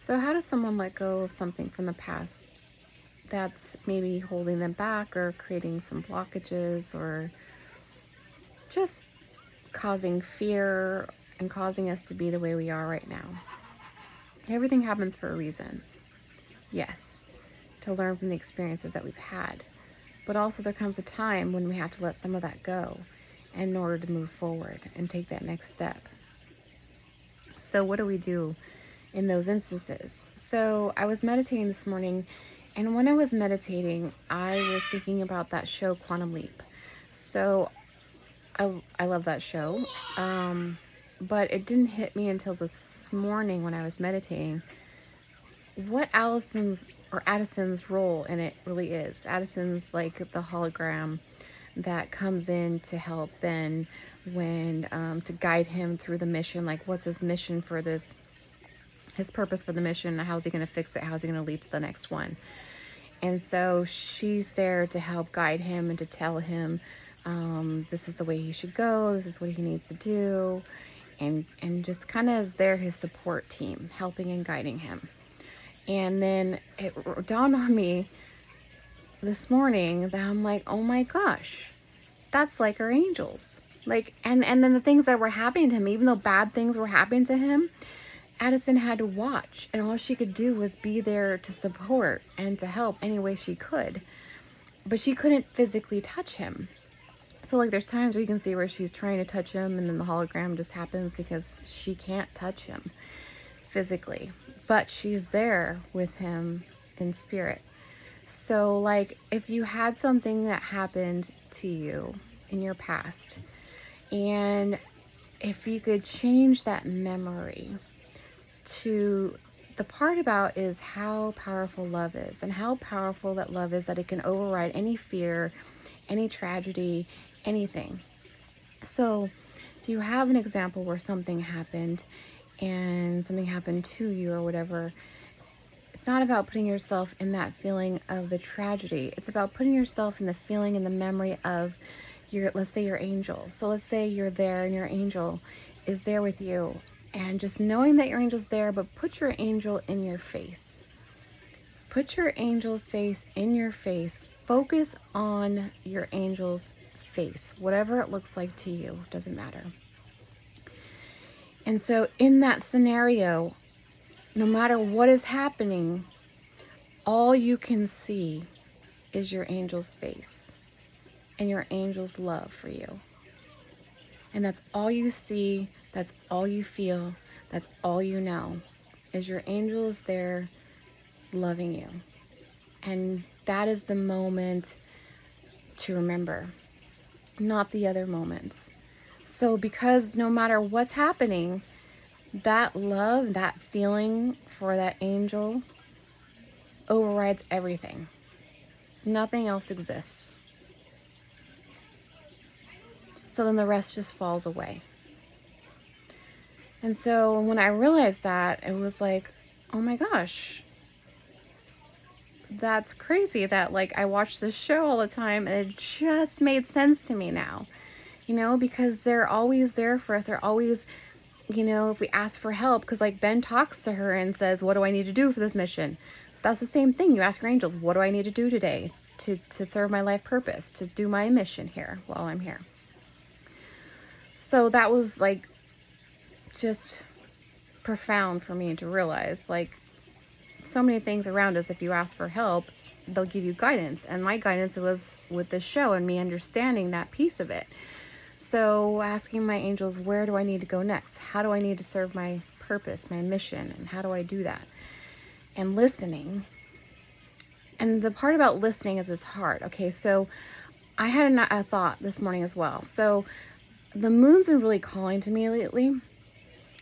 So, how does someone let go of something from the past that's maybe holding them back or creating some blockages or just causing fear and causing us to be the way we are right now? Everything happens for a reason. Yes, to learn from the experiences that we've had. But also, there comes a time when we have to let some of that go in order to move forward and take that next step. So, what do we do in those instances? So, I was meditating this morning, and when I was meditating, I was thinking about that show, Quantum Leap. So, I love that show, but it didn't hit me until this morning when I was meditating what Addison's role in it really is. Addison's like the hologram that comes in to help Ben when to guide him through the mission. Like, what's his mission for this? His purpose for the mission? How's he going to fix it? How's he going to leap to the next one? And so she's there to help guide him and to tell him this is the way he should go. This is what he needs to do, and just kind of is there his support team, helping and guiding him. And then it dawned on me this morning that I'm like, oh my gosh, that's like our angels. Like, and then the things that were happening to him, even though bad things were happening to him, Addison had to watch, and all she could do was be there to support and to help any way she could. But she couldn't physically touch him. So, like, there's times where you can see where she's trying to touch him, and then the hologram just happens because she can't touch him physically. But she's there with him in spirit. So, like, if you had something that happened to you in your past, and if you could change that memory to the part about is how powerful love is, and how powerful that love is, that it can override any fear, any tragedy, anything. So, do you have an example where something happened and something happened to you or whatever? It's not about putting yourself in that feeling of the tragedy. It's about putting yourself in the feeling and the memory of let's say your angel. So let's say you're there and your angel is there with you, and just knowing that your angel's there, but put your angel in your face. Put your angel's face in your face. Focus on your angel's face, whatever it looks like to you, doesn't matter. And so in that scenario, no matter what is happening, all you can see is your angel's face and your angel's love for you. And that's all you see, that's all you feel, that's all you know, is your angel is there loving you. And that is the moment to remember, not the other moments. So because no matter what's happening, that love, that feeling for that angel overrides everything. Nothing else exists. So then the rest just falls away. And so when I realized that, it was like, oh my gosh, that's crazy that like I watch this show all the time, and it just made sense to me now, because they're always there for us. They're always, if we ask for help, because like Ben talks to her and says, what do I need to do for this mission? That's the same thing. You ask your angels, what do I need to do today to serve my life purpose, to do my mission here while I'm here? So that was like just profound for me to realize, like, so many things around us, if you ask for help, they'll give you guidance. And my guidance was with this show and me understanding that piece of it. So asking my angels, where do I need to go next? How do I need to serve my purpose, my mission? And how do I do that? And listening. And the part about listening is hard. Okay, so I had a thought this morning as well. So the moon's been really calling to me lately.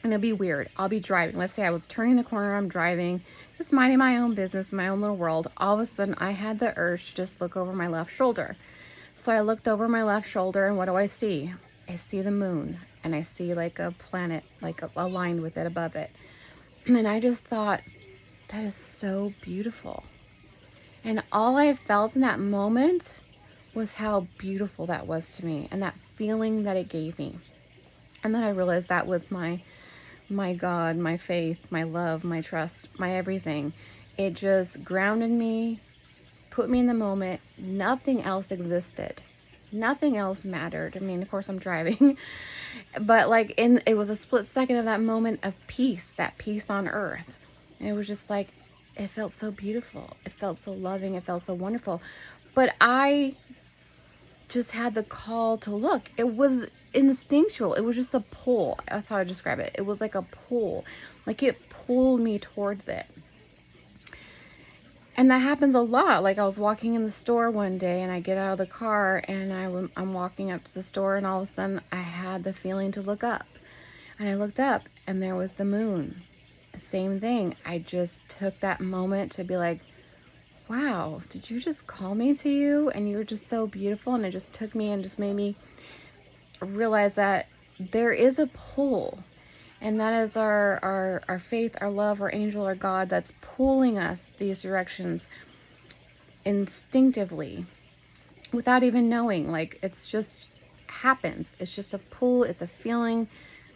And it'll be weird. I'll be driving. Let's say I was turning the corner, I'm driving, just minding my own business, my own little world. All of a sudden, I had the urge to just look over my left shoulder. So I looked over my left shoulder, and what do I see? I see the moon, and I see like a planet, like aligned with it above it. And I just thought, that is so beautiful. And all I felt in that moment was how beautiful that was to me, and that feeling that it gave me. And then I realized that was my my God, my faith, my love, my trust, my everything. It just grounded me, put me in the moment. Nothing else existed. Nothing else mattered. I mean, of course I'm driving, but like it was a split second of that moment of peace, that peace on earth. And it was just like, it felt so beautiful. It felt so loving. It felt so wonderful. But I just had the call to look. It was instinctual. It was just a pull. That's how I describe it. It was like a pull. Like it pulled me towards it. And that happens a lot. Like I was walking in the store one day and I get out of the car and I'm walking up to the store and all of a sudden I had the feeling to look up. And I looked up and there was the moon. Same thing. I just took that moment to be like, wow, did you just call me to you? And you were just so beautiful. And it just took me and just made me realize that there is a pull. And that is our faith, our love, our angel, our God that's pulling us these directions instinctively without even knowing. Like it's just happens. It's just a pull. It's a feeling.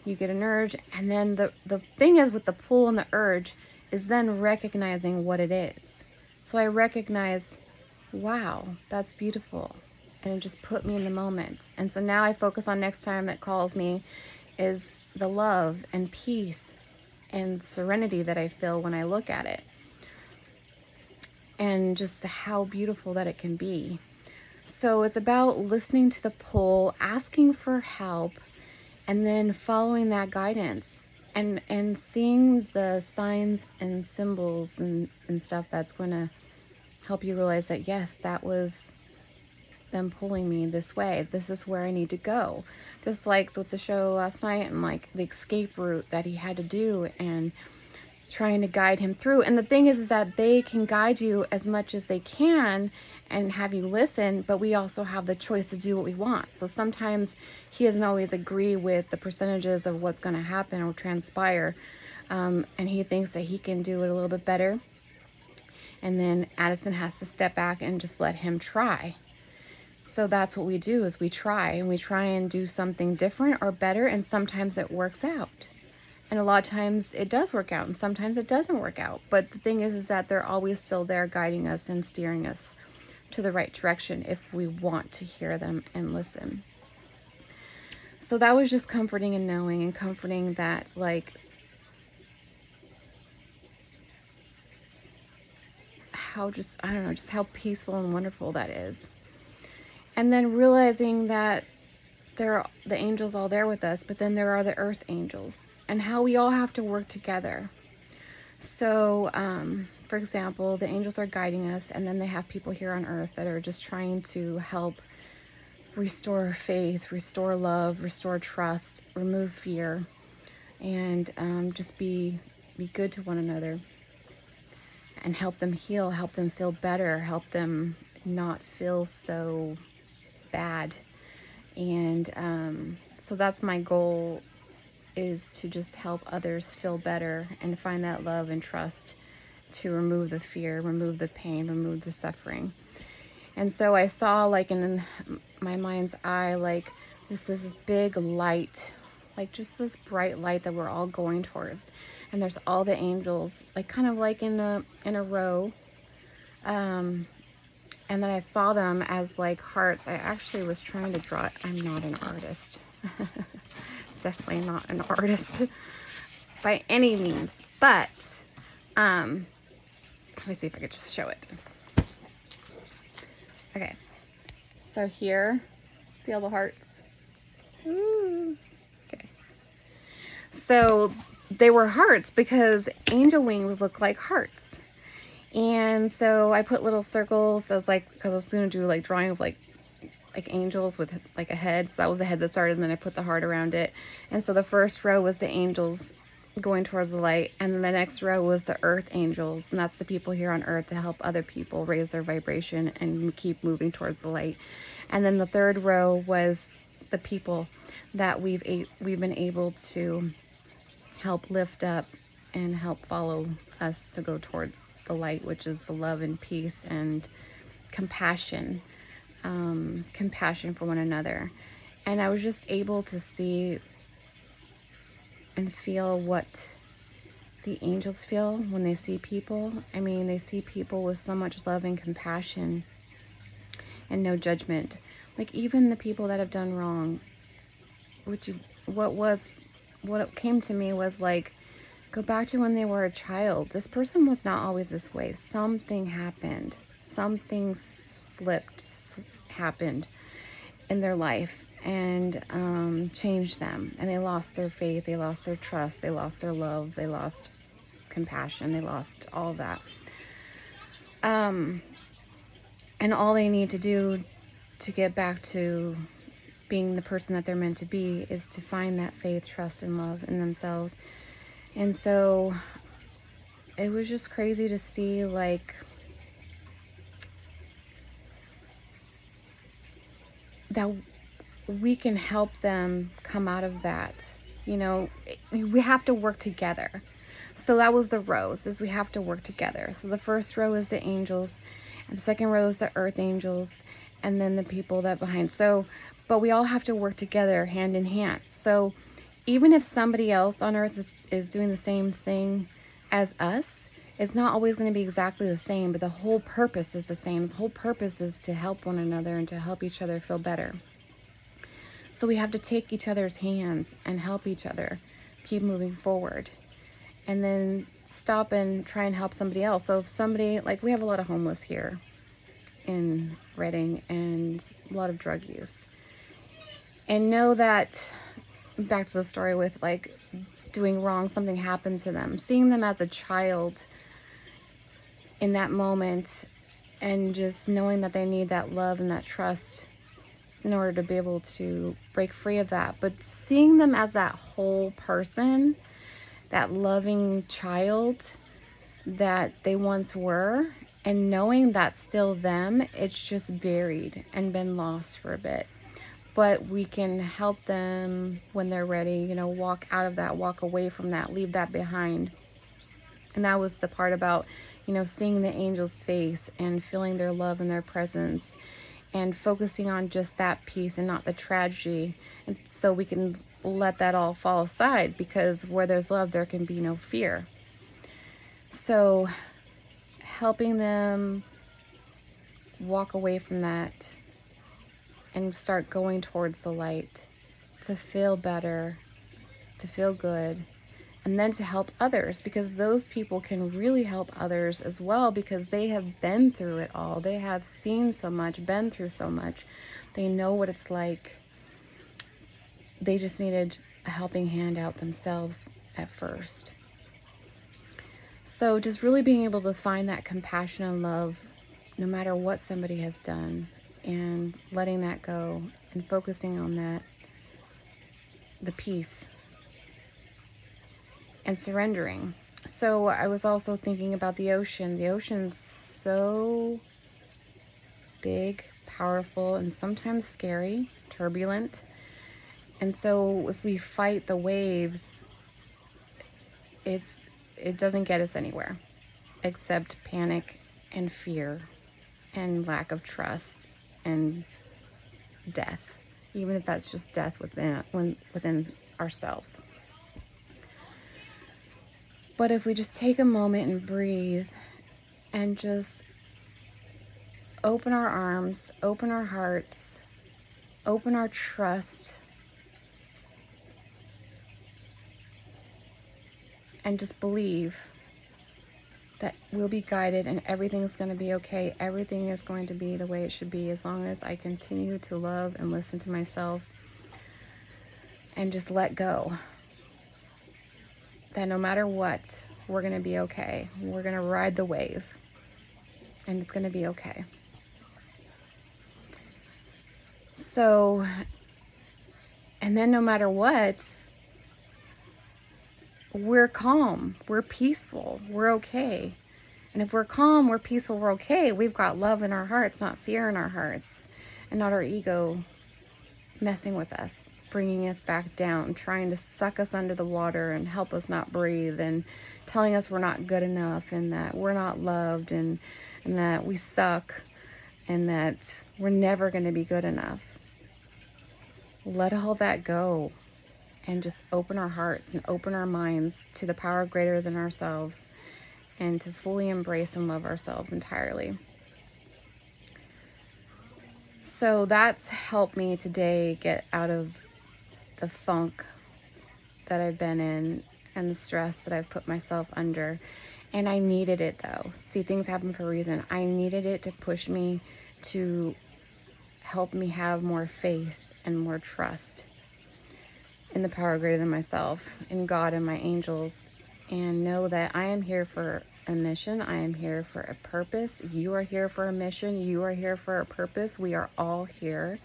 You get an urge. And then the thing is with the pull and the urge is then recognizing what it is. So I recognized, wow, that's beautiful. And it just put me in the moment. And so now I focus on next time it calls me is the love and peace and serenity that I feel when I look at it. And just how beautiful that it can be. So it's about listening to the pull, asking for help, and then following that guidance and seeing the signs and symbols and stuff that's going to help you realize that, yes, that was them pulling me this way. This is where I need to go. Just like with the show last night and like the escape route that he had to do and trying to guide him through. And the thing is that they can guide you as much as they can and have you listen, but we also have the choice to do what we want. So sometimes he doesn't always agree with the percentages of what's going to happen or transpire. And he thinks that he can do it a little bit better. And then Addison has to step back and just let him try. So that's what we do is we try and do something different or better. And sometimes it works out. And a lot of times it does work out and sometimes it doesn't work out. But the thing is that they're always still there guiding us and steering us to the right direction if we want to hear them and listen. So that was just comforting and knowing and comforting that like how just, I don't know, just how peaceful and wonderful that is. And then realizing that there are the angels all there with us, but then there are the earth angels and how we all have to work together. So, for example, the angels are guiding us and then they have people here on earth that are just trying to help restore faith, restore love, restore trust, remove fear, and just be good to one another and help them heal, help them feel better, help them not feel so bad. And so that's my goal, is to just help others feel better and find that love and trust to remove the fear, remove the pain, remove the suffering. And so I saw like in my mind's eye, like just this big light, like just this bright light that we're all going towards. And there's all the angels, like kind of like in a row. And then I saw them as like hearts. I actually was trying to draw it. I'm not an artist. Definitely not an artist by any means. But let me see if I could just show it. Okay. So here, see all the hearts? Ooh. Okay. So they were hearts because angel wings look like hearts. And so I put little circles as like, because I was going to do like drawing of like angels with like a head. So that was the head that started, and then I put the heart around it. And so the first row was the angels going towards the light, and then the next row was the earth angels, and that's the people here on earth to help other people raise their vibration and keep moving towards the light. And then the third row was the people that we've been able to help lift up and help follow us to go towards the light, which is the love and peace and compassion, compassion for one another. And I was just able to see and feel what the angels feel when they see people. I mean, they see people with so much love and compassion and no judgment. Like even the people that have done wrong, what came to me was like, go back to when they were a child. This person was not always this way. Something happened. Something happened in their life and changed them. And they lost their faith. They lost their trust. They lost their love. They lost compassion. They lost all of that. And all they need to do to get back to being the person that they're meant to be is to find that faith, trust, and love in themselves. And so it was just crazy to see, like, that we can help them come out of that. You know, we have to work together. So that was the rows, is we have to work together. So the first row is the angels, and the second row is the earth angels, and then the people that behind. So, but we all have to work together hand in hand. So even if somebody else on earth is doing the same thing as us, it's not always going to be exactly the same, but the whole purpose is the same. The whole purpose is to help one another and to help each other feel better. So we have to take each other's hands and help each other keep moving forward. And then stop and try and help somebody else. So if somebody, like we have a lot of homeless here in Reading and a lot of drug use. And know that, back to the story with like doing wrong, something happened to them. Seeing them as a child in that moment and just knowing that they need that love and that trust in order to be able to break free of that. But seeing them as that whole person, that loving child that they once were, and knowing that's still them, it's just buried and been lost for a bit. But we can help them when they're ready, you know, walk out of that, walk away from that, leave that behind. And that was the part about, you know, seeing the angel's face and feeling their love and their presence and focusing on just that piece and not the tragedy. And so we can let that all fall aside, because where there's love, there can be no fear. So helping them walk away from that and start going towards the light, to feel better, to feel good, and then to help others, because those people can really help others as well, because they have been through it all. They have seen so much, been through so much. They know what it's like. They just needed a helping hand out themselves at first. So just really being able to find that compassion and love no matter what somebody has done, and letting that go and focusing on that, the peace, and surrendering. So I was also thinking about the ocean. The ocean's so big, powerful, and sometimes scary, turbulent. And so if we fight the waves, it doesn't get us anywhere except panic and fear and lack of trust and death, even if that's just death within ourselves. But if we just take a moment and breathe and just open our arms, open our hearts, open our trust, and just believe that we'll be guided and everything's going to be okay. Everything is going to be the way it should be, as long as I continue to love and listen to myself and just let go. That no matter what, we're going to be okay. We're going to ride the wave, and it's going to be okay. So, and then no matter what, we're calm, we're peaceful, we're okay. And if we're calm, we're peaceful, we're okay, we've got love in our hearts, not fear in our hearts, and not our ego messing with us, bringing us back down, trying to suck us under the water and help us not breathe, and telling us we're not good enough, and that we're not loved, and that we suck, and that we're never going to be good enough. Let all that go and just open our hearts and open our minds to the power greater than ourselves, and to fully embrace and love ourselves entirely. So that's helped me today get out of the funk that I've been in and the stress that I've put myself under. And I needed it though. See, things happen for a reason. I needed it to push me, to help me have more faith and more trust in the power greater than myself, in God and my angels, and know that I am here for a mission. I am here for a purpose. You are here for a mission. You are here for a purpose. We are all here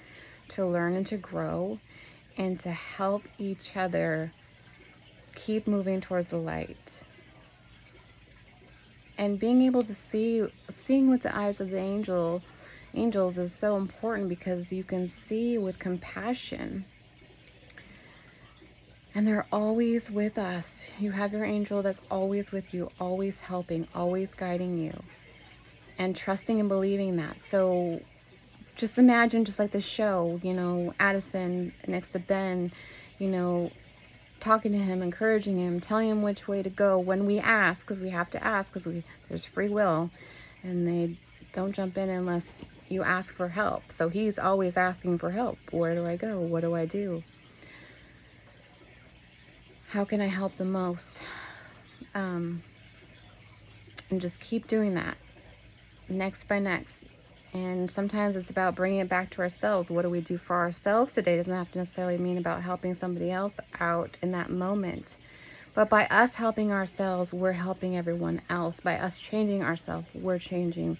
to learn and to grow and to help each other keep moving towards the light. And being able to seeing with the eyes of the angels is so important, because you can see with compassion. And they're always with us. You have your angel that's always with you, always helping, always guiding you, and trusting and believing that. So just imagine, just like the show, Addison next to Ben, talking to him, encouraging him, telling him which way to go when we ask, because we have to ask, because there's free will, and they don't jump in unless you ask for help. So he's always asking for help. Where do I go? What do I do? How can I help the most? And just keep doing that, next by next. And sometimes it's about bringing it back to ourselves. What do we do for ourselves today? It doesn't have to necessarily mean about helping somebody else out in that moment. But by us helping ourselves, we're helping everyone else. By us changing ourselves, we're changing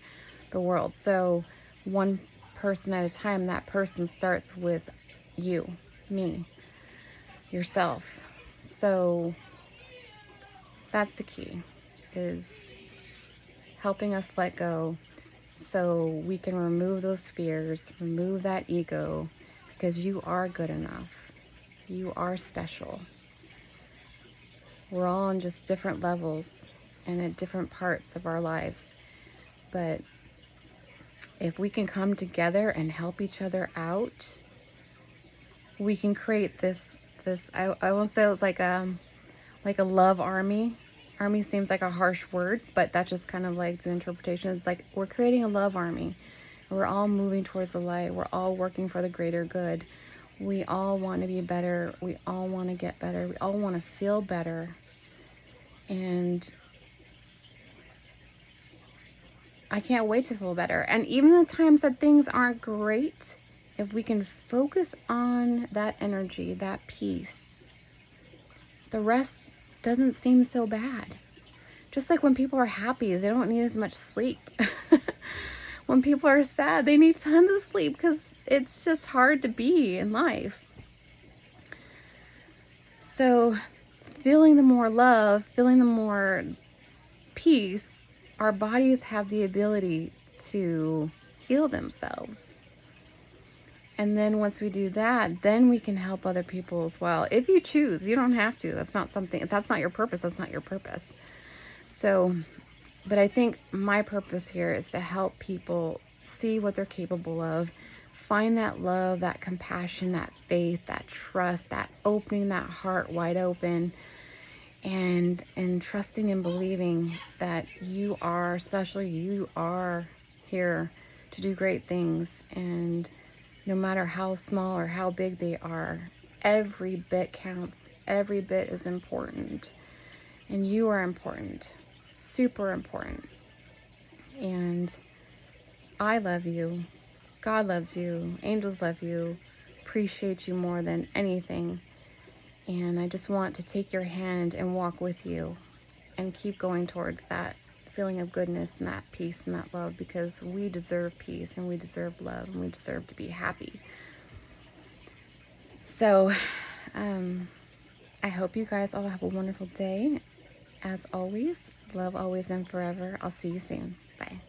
the world. So one person at a time, that person starts with you, me, yourself. So that's the key, is helping us let go, so we can remove those fears, remove that ego, because you are good enough. You are special. We're all on just different levels and at different parts of our lives. But if we can come together and help each other out, we can create this I won't say it's like a love army. Army seems like a harsh word, but that's just kind of like the interpretation. It's like we're creating a love army. We're all moving towards the light. We're all working for the greater good. We all want to be better. We all want to get better. We all want to feel better. And I can't wait to feel better. And even the times that things aren't great, if we can focus on that energy, that peace, the rest doesn't seem so bad. Just like when people are happy, they don't need as much sleep. When people are sad, they need tons of sleep, because it's just hard to be in life. So feeling the more love, feeling the more peace, our bodies have the ability to heal themselves. And then once we do that, then we can help other people as well. If you choose, you don't have to. That's not your purpose. That's not your purpose. So, but I think my purpose here is to help people see what they're capable of, find that love, that compassion, that faith, that trust, that opening that heart wide open, and trusting and believing that you are special. You are here to do great things, and no matter how small or how big they are, every bit counts. Every bit is important. And you are important. Super important. And I love you. God loves you. Angels love you. Appreciate you more than anything. And I just want to take your hand and walk with you and keep going towards that feeling of goodness and that peace and that love, because we deserve peace and we deserve love and we deserve to be happy. So I hope you guys all have a wonderful day. As always, love always and forever. I'll see you soon. Bye.